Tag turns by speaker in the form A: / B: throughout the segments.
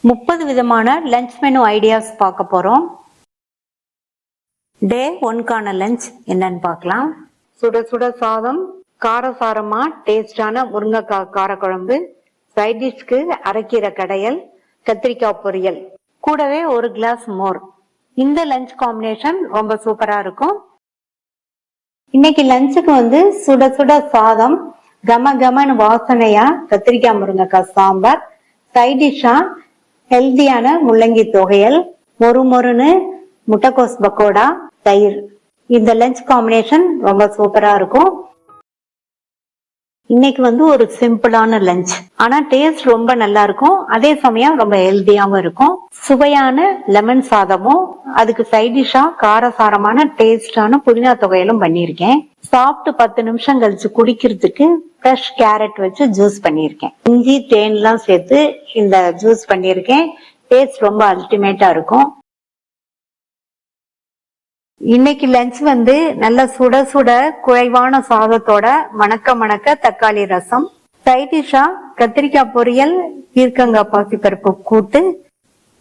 A: 30 விதமான lunch menu ideas பார்க்க போறோம். டே 1க்கான லஞ்ச் என்னன்னு பார்க்கலாம். சுட சுட சாதம், காரசாரமா டேஸ்டான முருங்கைக்காய் காரக்குழம்பு, சைட் டிஷ்க்கு அரைக்கீரை கடையல், கத்திரிக்காய் பொரியல், கூடவே ஒரு கிளாஸ் மோர். இந்த லஞ்ச் காம்பினேஷன் ரொம்ப சூப்பரா இருக்கும். இன்னைக்கு லஞ்சுக்கு சுட சுட சாதம், கம கமன் வாசனையா கத்திரிக்காய் முருங்கைக்காய் சாம்பார், சைட் டிஷ்ஷா ஹெல்தியான முள்ளங்கி தொகையல், மொறுமொறுன்னு முட்டைக்கோஸ் பக்கோடா, தயிர். இந்த லஞ்ச் காம்பினேஷன் ரொம்ப சூப்பரா இருக்கும். இன்னைக்கு ஒரு சிம்பிளான லஞ்ச், ஆனா டேஸ்ட் ரொம்ப நல்லா இருக்கும். அதே சமயம் ரொம்ப ஹெல்தியாவும் இருக்கும். சுவையான லெமன் சாதமும் அதுக்கு சைட் டிஷ்ஷா காரசாரமான டேஸ்டான புதினா தொகையிலும் பண்ணிருக்கேன். சாப்பிட்டு 10 நிமிஷம் கழிச்சு குடிக்கிறதுக்கு ஃப்ரெஷ் கேரட் வச்சு ஜூஸ் பண்ணிருக்கேன். இஞ்சி தேன் எல்லாம் சேர்த்து இந்த ஜூஸ் பண்ணிருக்கேன். டேஸ்ட் ரொம்ப அல்டிமேட்டா இருக்கும். இன்னைக்கு லஞ்ச் நல்ல சுட சுட குறைவான சாதத்தோட மணக்க மணக்க தக்காளி ரசம், சைட் டிஷ்ஷா கத்திரிக்காய் பொரியல், பீர்க்கங்காய் பாசிப்பருப்பு கூட்டு,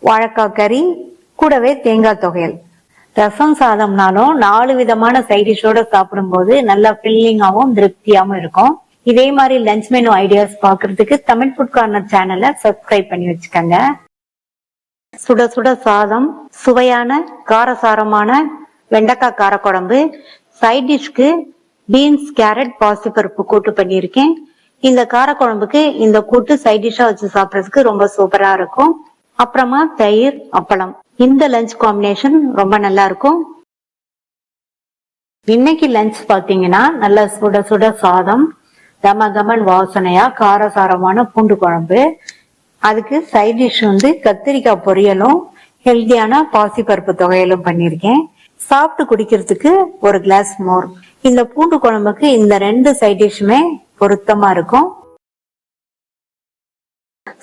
A: வாழைக்காய் கறி, கூடவே தேங்காய் தொகையல். ரசம் சாதம்னாலும் 4 விதமான சைட் டிஷ்ஷோட சாப்பிடும் போது நல்லா ஃபில்லிங்காவும் திருப்தியாவும் இருக்கும். இதே மாதிரி லஞ்ச் மெனு ஐடியாஸ் பாக்குறதுக்கு தமிழ் ஃபுட் கார்னர் சேனலை சப்ஸ்கிரைப் பண்ணி வச்சுக்கோங்க. சுட சுட சாதம், சுவையான காரசாரமான வெண்டைக்காய் காரக்குழம்பு, சைட் டிஷ்க்கு பீன்ஸ் கேரட் பாசிப்பருப்பு கூட்டு பண்ணியிருக்கேன். இந்த காரக்குழம்புக்கு இந்த கூட்டு சைட் டிஷ்ஷா வச்சு சாப்பிட்றதுக்கு ரொம்ப சூப்பரா இருக்கும். அப்புறமா தயிர், அப்பளம். இந்த லஞ்ச் காம்பினேஷன் ரொம்ப நல்லா இருக்கும். இன்னைக்கு லஞ்ச் பாத்தீங்கன்னா நல்லா சுட சுட சாதம், கம கமன் வாசனையா காரசாரமான பூண்டு குழம்பு, அதுக்கு சைட் டிஷ் கத்திரிக்காய் பொரியலும் ஹெல்தியான பாசிப்பருப்பு தொகையிலும் பண்ணிருக்கேன். சாப்பிட்டு குடிக்கிறதுக்கு ஒரு கிளாஸ் மோர். இந்த பூண்டு குழம்புக்கு இந்த 2 சைட் டிஷ்ஷுமே பொருத்தமா இருக்கும்.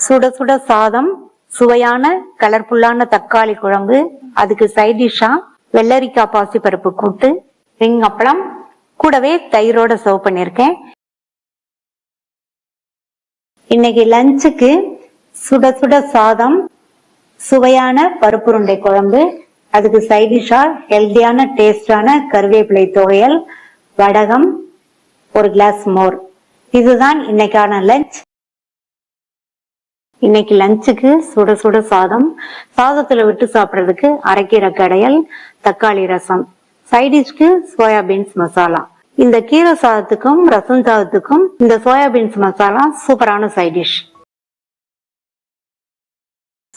A: சுட சுட சாதம், சுவையான கலர்ஃபுல்லான தக்காளி குழம்பு, அதுக்கு சைட் டிஷ்ஷா வெள்ளரிக்காய் பாசிப்பருப்பு கூட்டு, ரிங் அப்பளம், கூடவே தயிரோட சர்வ் பண்ணிருக்கேன். இன்னைக்கு லஞ்சுக்கு சுட சுட சாதம், சுவையான பருப்புருண்டை குழம்பு, அதுக்கு சைட் டிஷ்ஷா ஹெல்தியான டேஸ்டான கருவேப்பிலை துவையல், வடகம், ஒரு கிளாஸ் மோர். இதுதான் இன்னைக்கான லஞ்ச். இன்னைக்கு லஞ்சுக்கு சுட சுட சாதம், சாதத்துல விட்டு சாப்பிட்றதுக்கு அரைக்கீரை கடையல், தக்காளி ரசம், சைட் டிஷ்க்கு சோயாபீன்ஸ் மசாலா. இந்த கீரை சாதத்துக்கும் ரசம் சாதத்துக்கும் இந்த சோயாபீன்ஸ் மசாலா சூப்பரான சைட் டிஷ்.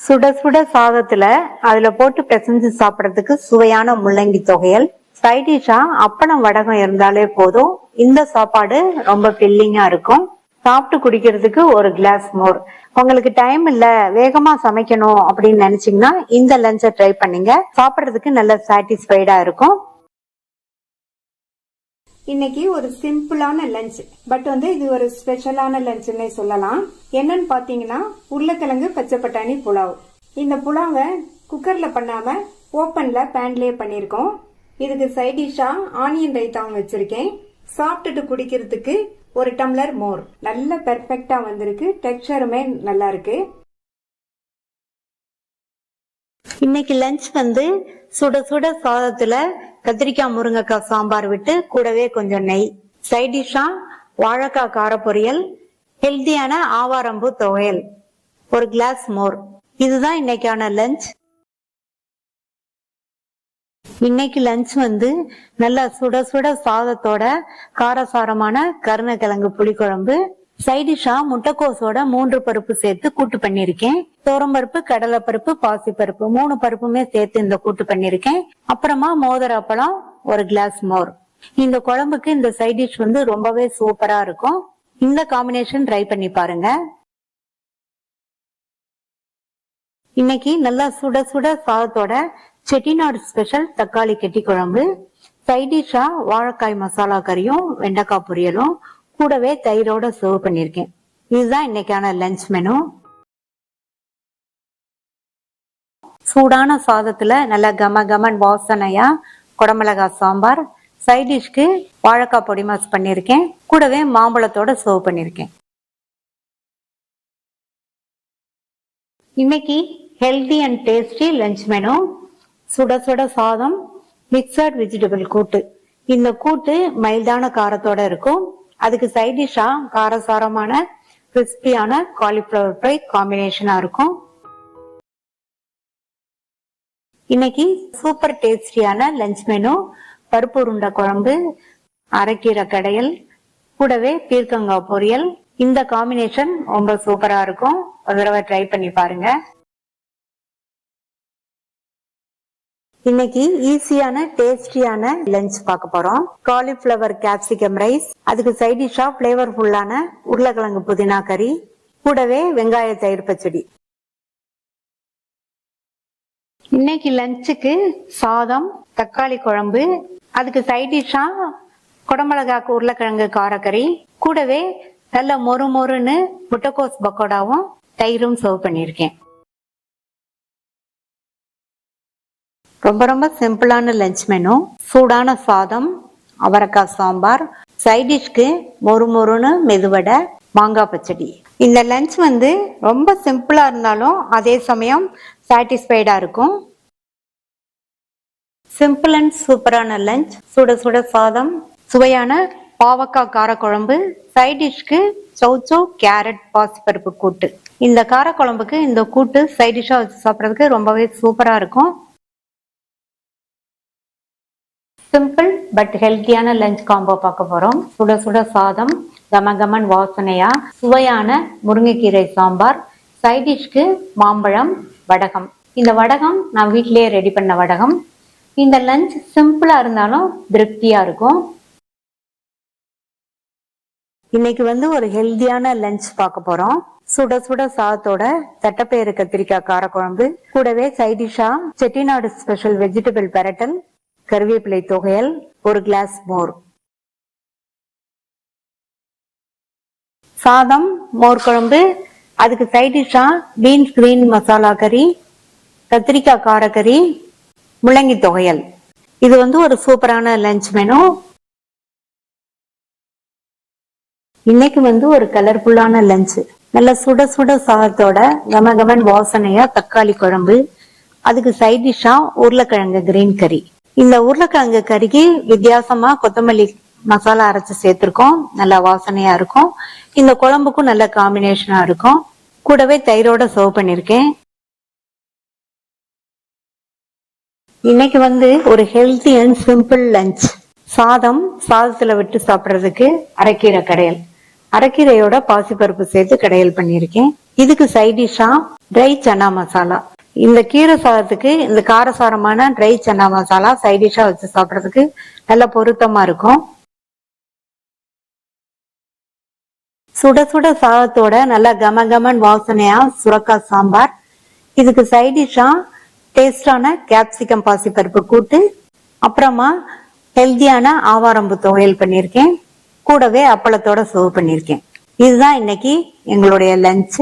A: சுட சுட சாதத்துல அதுல போட்டு பிசைஞ்சு சாப்பிடறதுக்கு சுவையான முள்ளங்கி தொகையல், சைட் டிஷ்ஷா அப்பளம் வடகம் இருந்தாலே போதும். இந்த சாப்பாடு ரொம்ப ஃபில்லிங்கா இருக்கும். சாப்பிட்டு குடிக்கிறதுக்கு ஒரு கிளாஸ் மோர். உங்களுக்கு டைம் இல்ல, வேகமா சமைக்கணும் அப்படின்னு நினைச்சீங்கன்னா இந்த லஞ்சை ட்ரை பண்ணீங்க. சாப்பிடறதுக்கு நல்ல சாட்டிஸ்ஃபைடா இருக்கும்.
B: இன்னைக்கு ஒரு சிம்பிளான லஞ்ச், பட் இது ஒரு ஸ்பெஷலான லஞ்ச்னே சொல்லலாம். என்னன்னு பாத்தீங்கன்னா உருளைக்கிழங்கு பச்சை பட்டாணி புலாவ். இந்த புலாவை குக்கர்ல பண்ணாம ஓப்பன்ல பேன்லயே பண்ணிருக்கோம். இதுக்கு சைட் டிஷ்ஷா ஆனியன் ரைத்தாவும் வச்சிருக்கேன். சாப்பிட்டுட்டு குடிக்கிறதுக்கு ஒரு டம்ளர் மோர். நல்ல பெர்ஃபெக்டா வந்திருக்கு, டெக்ஸ்சருமே நல்லா இருக்கு.
A: இன்னைக்கு லஞ்ச் சுட சுட சாதத்துல கத்திரிக்காய் முருங்கைக்காய் சாம்பார் விட்டு கூடவே கொஞ்சம் நெய், சைட் டிஷ்ஷா வாழைக்காய் கார பொரியல், ஹெல்தியான ஆவாரம்பூ துவையல், ஒரு கிளாஸ் மோர். இதுதான் இன்னைக்கான லஞ்ச். இன்னைக்கு லஞ்ச் நல்லா சுட சுட சாதத்தோட காரசாரமான கருணக்கிழங்கு புளிக்குழம்பு, சைட் டிஷ்ஷா முட்டைக்கோஸோட 3 பருப்பு சேர்த்து கூட்டு பண்ணிருக்கேன். துவரம்பருப்பு, கடலைப்பருப்பு, பாசிப்பருப்பு 3 பருப்புமே சேர்த்து இந்த கூட்டு பண்ணிருக்கேன். அப்புறமா மோதிர அப்பளம், ஒரு கிளாஸ் மோர். இந்த குழம்புக்கு இந்த சைட் டிஷ் ரொம்பவே சூப்பரா இருக்கும். இந்த காம்பினேஷன் ட்ரை பண்ணி பாருங்க. இன்னைக்கு நல்லா சுட சுட சாதத்தோட செட்டிநாடு ஸ்பெஷல் தக்காளி கெட்டி குழம்பு, சைட் டிஷ்ஷா வாழைக்காய் மசாலா கறியும் வெண்டைக்காய் பொரியலும், கூடவே தயிரோட சர்வ் பண்ணிருக்கேன். இதுதான் இன்னைக்கான லஞ்ச் மெனு. சூடான சாதத்துல நல்ல கம கமன் வாசனையா குடமிளகாய் சாம்பார், சைட் டிஷ்க்கு வாழைக்காய் பொடி மாஸ் பண்ணிருக்கேன். கூடவே மாம்பழத்தோட சர்வ் பண்ணிருக்கேன். இன்னைக்கு healthy and tasty lunch menu. சுட சுட சாதம், மிக்சட் வெஜிடபிள் கூட்டு. இந்த கூட்டு மைல்டான காரத்தோட இருக்கும். அதுக்கு சைட் டிஷ்ஷா காரசாரமான கிறிஸ்பியான காலிஃபிளவர் ஃப்ரை காம்பினேஷனா இருக்கும். இன்னைக்கு சூப்பர் டேஸ்டியான லஞ்ச் மெனு. பருப்பு உருண்டை குழம்பு, அரைக்கீரை கடையல், கூடவே பீர்க்கங்காய் பொரியல். இந்த காம்பினேஷன் ரொம்ப சூப்பரா இருக்கும். ஒரு தடவை ட்ரை பண்ணி பாருங்க. இன்னைக்கு ஈஸியான டேஸ்டியான லஞ்ச் பார்க்க போறோம். காலிஃபிளவர் கேப்சிகம் ரைஸ், அதுக்கு சைட் டிஷ்ஷா பிளேவர்ஃபுல்லான உருளைக்கிழங்கு புதினா கறி, கூடவே வெங்காய தயிர் பச்சடி. இன்னைக்கு லஞ்சுக்கு சாதம், தக்காளி குழம்பு, அதுக்கு சைட் டிஷ்ஷா குடமிளகாக்கு உருளைக்கிழங்கு காரக்கறி, கூடவே நல்ல மொறு மொறுன்னு முட்டைக்கோஸ் பக்கோடாவும் தயிரும் சர்வ் பண்ணியிருக்கேன். ரொம்ப ரொம்ப சிம்பிளான லஞ்ச் மெனு. சூடான சாதம், அவரைக்காய் சாம்பார், சைட் டிஷ்க்கு மொறு மொறுன்னு மெதுவடை, மாங்காய் பச்சடி. இந்த லஞ்ச் ரொம்ப சிம்பிளா இருந்தாலும் அதே சமயம் சாட்டிஸ்ஃபைடா இருக்கும். சிம்பிள் அண்ட் சூப்பரான லஞ்ச். சுட சுட சாதம், சுவையான பாவக்காய் காரக்குழம்பு, சைட் டிஷ்க்கு சௌச்சோ கேரட் பாசிப்பருப்பு கூட்டு. இந்த காரக்குழம்புக்கு இந்த கூட்டு சைட் டிஷ்ஷா வச்சு சாப்பிட்றதுக்கு ரொம்பவே சூப்பரா இருக்கும். சிம்பிள் பட் ஹெல்த்தியான லஞ்ச் காம்போ பார்க்க போறோம். சுட சுட சாதம், கமகமன் வாசனையா சுவையான முருங்கைக்கீரை சாம்பார், சைட் டிஷ்க்கு மாம்பழம், வடகம். இந்த வடகம் நான் வீட்டிலேயே ரெடி பண்ண வடகம். இந்த லஞ்ச் சிம்பிளா இருந்தாலும் திருப்தியா இருக்கும். இன்னைக்கு ஒரு ஹெல்தியான லஞ்ச் பார்க்க போறோம். சுட சுட சாதத்தோட தட்டைப்பயிறு கத்திரிக்காய் காரக்குழம்பு, கூடவே சைட் டிஷ்ஷா செட்டிநாடு ஸ்பெஷல் வெஜிடபிள் பெரட்டல், கருவேப்பிலை தொகையல், ஒரு கிளாஸ் மோர். சாதம், மோர் குழம்பு, அதுக்கு சைட் டிஷ்ஷா பீன்ஸ் கிரீன் மசாலா கறி, கத்திரிக்காய் காரக்கறி, முள்ளங்கி தொகையல். இது ஒரு சூப்பரான லஞ்ச் மெனு. இன்னைக்கு ஒரு கலர்ஃபுல்லான லஞ்ச். நல்ல சுட சுட சாதத்தோட கமகமன் வாசனையா தக்காளி குழம்பு, அதுக்கு சைட் டிஷ்ஷா உருளைக்கிழங்கு கிரீன் கறி. இந்த உருளைக்கிழங்கு கறிக்கு வித்தியாசமா கொத்தமல்லி மசாலா அரைச்சு சேர்த்திருக்கோம். நல்ல வாசனையா இருக்கும். இந்த குழம்புக்கும் நல்ல காம்பினேஷனா இருக்கும். கூடவே தயிரோட சர்வ் பண்ணிருக்கேன். இன்னைக்கு ஒரு ஹெல்தி அண்ட் சிம்பிள் லஞ்ச். சாதத்துல விட்டு சாப்பிட்றதுக்கு அரைக்கீரை கடையல். அரைக்கீரையோட பாசிப்பருப்பு சேர்த்து கடையல் பண்ணிருக்கேன். இதுக்கு சைட் டிஷ்ஷா ட்ரை சன்னா மசாலா. இந்த கீரை சாதத்துக்கு இந்த காரசாரமான ட்ரை சன்னா மசாலா சைட் டிஷ்ஷா வச்சு சாப்பிட்றதுக்கு நல்ல பொருத்தமா இருக்கும். சுட சுட சாதத்தோட நல்ல கமகமன் வாசனையா சுரக்காய் சாம்பார். இதுக்கு சைட் டிஷ்ஷா டேஸ்டான கேப்சிகம் பாசிப்பருப்பு கூட்டு, அப்புறமா ஹெல்தியான ஆவாரம்பு துவையல் பண்ணிருக்கேன். கூடவே அப்பளத்தோட சர்வ் பண்ணிருக்கேன். இதுதான் இன்னைக்கு எங்களுடைய லஞ்ச்.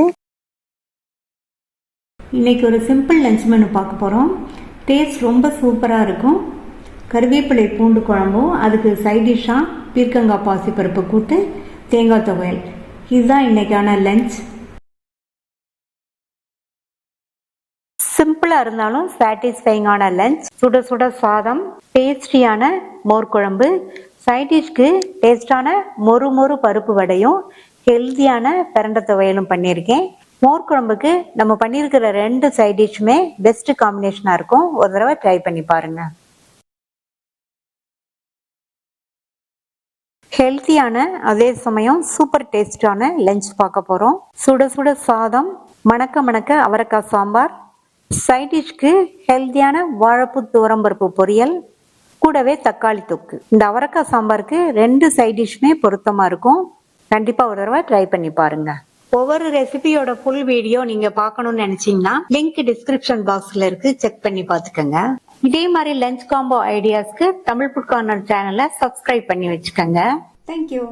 A: இன்னைக்கு ஒரு சிம்பிள் லஞ்ச் மெனு பார்க்க போறோம். டேஸ்ட் ரொம்ப சூப்பரா இருக்கும். கருவேப்பிலை பூண்டு குழம்பும், அதுக்கு சைட் டிஷ்ஷா பீர்க்கங்காய் பாசிப்பருப்பு கூட்டு, தேங்காய் துவையல். இதுதான் இன்னைக்கான லஞ்ச். சிம்பிளா இருந்தாலும் சாட்டிஸ்ஃபைங்கான லஞ்ச். சுட சுட சாதம், டேஸ்டியான மோர் குழம்பு, சைட் டிஷ்க்கு டேஸ்டான மொறு மொறு பருப்பு வடையும் ஹெல்தியான பிரண்டை துவையலும் பண்ணியிருக்கேன். மோர் குழம்புக்கு நம்ம பண்ணியிருக்கிற 2 சைட் டிஷ்ஷுமே பெஸ்ட் காம்பினேஷனா இருக்கும். ஒரு தடவை ட்ரை பண்ணி பாருங்க. ஹெல்த்தியான அதே சமயம் சூப்பர் டேஸ்டான லஞ்ச் பார்க்க போறோம். சுட சுட சாதம், மணக்க மணக்க அவரைக்காய் சாம்பார், சைட் டிஷ்க்கு ஹெல்தியான வாழைப்பூ துவரம்பருப்பு பொரியல், கூடவே தக்காளி தொக்கு. இந்த அவரைக்காய் சாம்பாருக்கு 2 சைட் டிஷ்மே பொருத்தமா இருக்கும். கண்டிப்பா ஒரு தடவை ட்ரை பண்ணி பாருங்க. ஒவ்வொரு ரெசிபியோட ஃபுல் வீடியோ நீங்க பார்க்கணும்னு நினைச்சீங்கன்னா லிங்க் டிஸ்கிரிப்ஷன் பாக்ஸ்ல இருக்கு, செக் பண்ணி பாத்துக்கோங்க. இதே மாதிரி லஞ்ச் காம்போ ஐடியாஸ்க்கு தமிழ் ஃபுட் கார்னர் சேனலை சப்ஸ்கிரைப் பண்ணி வச்சுக்கோங்க.
B: தேங்க்யூ.